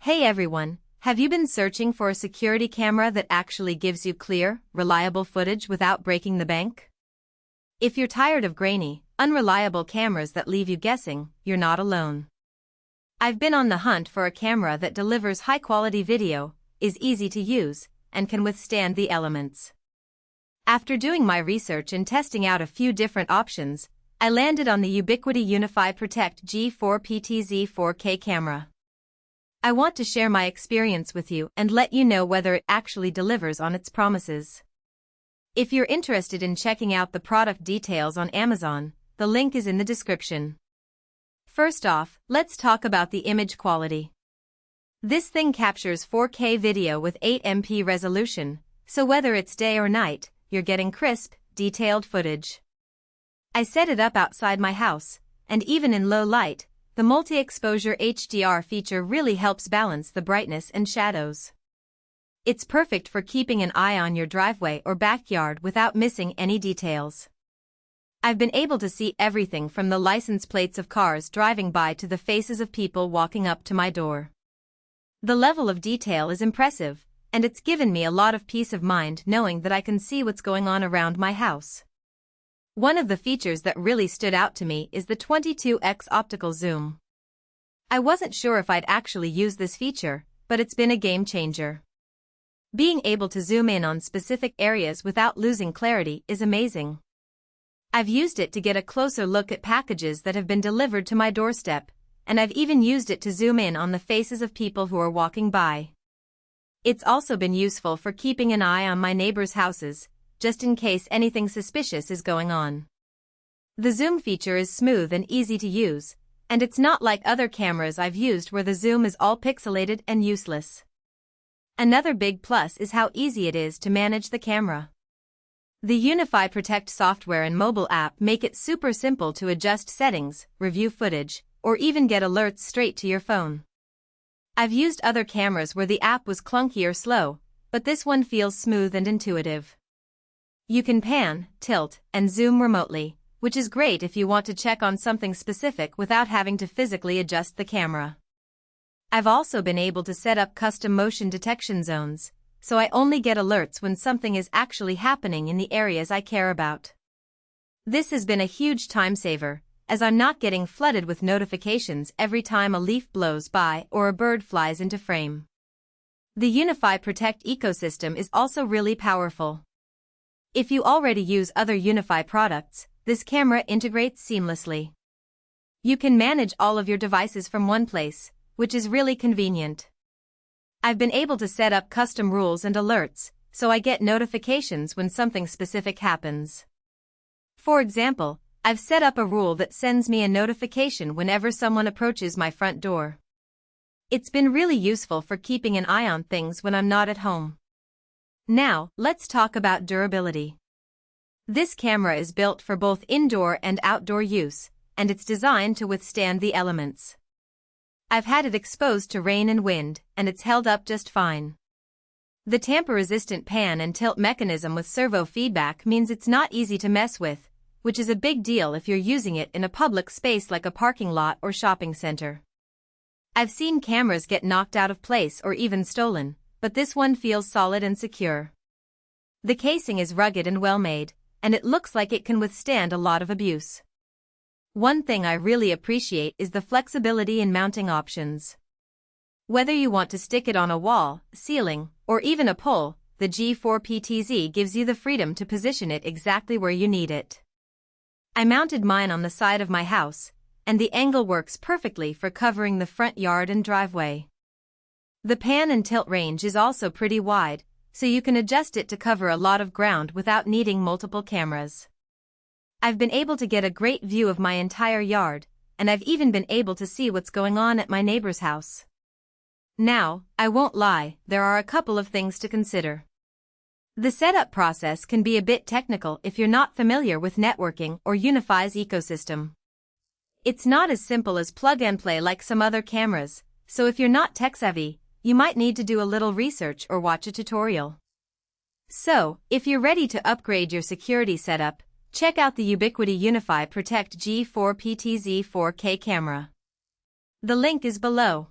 Hey everyone, have you been searching for a security camera that actually gives you clear, reliable footage without breaking the bank? If you're tired of grainy, unreliable cameras that leave you guessing, you're not alone. I've been on the hunt for a camera that delivers high-quality video, is easy to use, and can withstand the elements. After doing my research and testing out a few different options, I landed on the Ubiquiti UniFi Protect G4 PTZ 4K camera. I want to share my experience with you and let you know whether it actually delivers on its promises. If you're interested in checking out the product details on Amazon, the link is in the description. First off, let's talk about the image quality. This thing captures 4K video with 8MP resolution, so whether it's day or night, you're getting crisp, detailed footage. I set it up outside my house, and even in low light, the multi-exposure HDR feature really helps balance the brightness and shadows. It's perfect for keeping an eye on your driveway or backyard without missing any details. I've been able to see everything from the license plates of cars driving by to the faces of people walking up to my door. The level of detail is impressive, and it's given me a lot of peace of mind knowing that I can see what's going on around my house. One of the features that really stood out to me is the 22x optical zoom. I wasn't sure if I'd actually use this feature, but it's been a game changer. Being able to zoom in on specific areas without losing clarity is amazing. I've used it to get a closer look at packages that have been delivered to my doorstep, and I've even used it to zoom in on the faces of people who are walking by. It's also been useful for keeping an eye on my neighbors' houses, just in case anything suspicious is going on. The zoom feature is smooth and easy to use, and it's not like other cameras I've used where the zoom is all pixelated and useless. Another big plus is how easy it is to manage the camera. The UniFi Protect software and mobile app make it super simple to adjust settings, review footage, or even get alerts straight to your phone. I've used other cameras where the app was clunky or slow, but this one feels smooth and intuitive. You can pan, tilt, and zoom remotely, which is great if you want to check on something specific without having to physically adjust the camera. I've also been able to set up custom motion detection zones, so I only get alerts when something is actually happening in the areas I care about. This has been a huge time saver, as I'm not getting flooded with notifications every time a leaf blows by or a bird flies into frame. The UniFi Protect ecosystem is also really powerful. If you already use other UniFi products, this camera integrates seamlessly. You can manage all of your devices from one place, which is really convenient. I've been able to set up custom rules and alerts, so I get notifications when something specific happens. For example, I've set up a rule that sends me a notification whenever someone approaches my front door. It's been really useful for keeping an eye on things when I'm not at home. Now, let's talk about durability. This camera is built for both indoor and outdoor use, and it's designed to withstand the elements. I've had it exposed to rain and wind, and it's held up just fine. The tamper-resistant pan and tilt mechanism with servo feedback means it's not easy to mess with, which is a big deal if you're using it in a public space like a parking lot or shopping center. I've seen cameras get knocked out of place or even stolen, but this one feels solid and secure. The casing is rugged and well-made, and it looks like it can withstand a lot of abuse. One thing I really appreciate is the flexibility in mounting options. Whether you want to stick it on a wall, ceiling, or even a pole, the G4 PTZ gives you the freedom to position it exactly where you need it. I mounted mine on the side of my house, and the angle works perfectly for covering the front yard and driveway. The pan and tilt range is also pretty wide, so you can adjust it to cover a lot of ground without needing multiple cameras. I've been able to get a great view of my entire yard, and I've even been able to see what's going on at my neighbor's house. Now, I won't lie, there are a couple of things to consider. The setup process can be a bit technical if you're not familiar with networking or UniFi's ecosystem. It's not as simple as plug and play like some other cameras, so if you're not tech-savvy, you might need to do a little research or watch a tutorial. So, if you're ready to upgrade your security setup, check out the Ubiquiti UniFi Protect G4 PTZ 4K camera. The link is below.